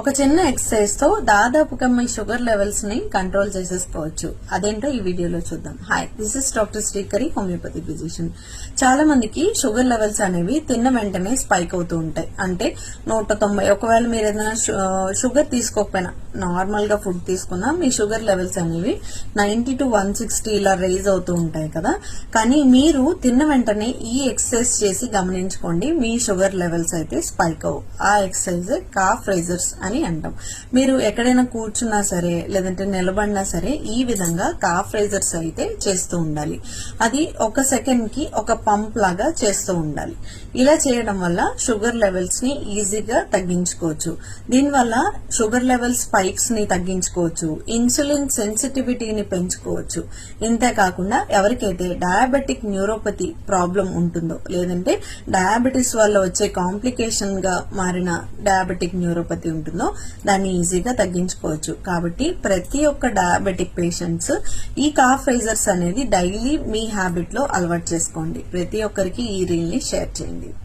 ఒక చిన్న ఎక్సర్సైజ్ తో దాదాపుగా మీ షుగర్ లెవెల్స్ ని కంట్రోల్ చేసేసుకోవచ్చు. అదేంటో ఈ వీడియోలో చూద్దాం. Hi, this is doctor Srikari, homeopathy physician. చాలా మందికి షుగర్ లెవెల్స్ అనేవి తిన్న వెంటనే స్పైక్ అవుతూ ఉంటాయి. అంటే 190. ఒకవేళ మీరు ఏదైనా షుగర్ తీసుకోకపోయినా నార్మల్ గా ఫుడ్ తీసుకున్నా మీ షుగర్ లెవెల్స్ అనేవి 90 to 160 ఇలా రైజ్ అవుతూ ఉంటాయి కదా. కానీ మీరు తిన్న వెంటనే ఈ ఎక్సర్సైజ్ చేసి గమనించుకోండి, మీ షుగర్ లెవెల్స్ అయితే స్పైక్ అవ్వు. ఆ ఎక్సర్సైజ్ కాఫ్ రైజర్స్ అని అంటాం. మీరు ఎక్కడైనా కూర్చున్నా సరే లేదంటే నిలబడినా సరే ఈ విధంగా కాఫ్ రైజర్స్ అయితే చేస్తూ ఉండాలి. అది ఒక సెకండ్ కి ఒక పంప్ లాగా చేస్తూ ఉండాలి. ఇలా చేయడం వల్ల షుగర్ లెవెల్స్ ని ఈజీగా తగ్గించుకోవచ్చు. దీనివల్ల షుగర్ లెవెల్ స్పైక్స్ ని తగ్గించుకోవచ్చు, ఇన్సులిన్ సెన్సిటివిటీని పెంచుకోవచ్చు. ఇంతేకాకుండా ఎవరికైతే డయాబెటిక్ న్యూరోపతి ప్రాబ్లం ఉంటుందో లేదంటే డయాబెటిస్ వల్ల వచ్చే కాంప్లికేషన్ గా మారిన డయాబెటిక్ న్యూరోపతి ఉంటుందో దాన్ని ఈజీగా తగ్గించుకోవచ్చు. కాబట్టి ప్రతి ఒక్క డయాబెటిక్ పేషెంట్స్ ఈ కాఫ్ రైజర్స్ అనేది డైలీ మీ హ్యాబిట్ లో అలవాటు చేసుకోండి. ప్రతి ఒక్కరికి ఈ రీల్ ని షేర్ చేయండి.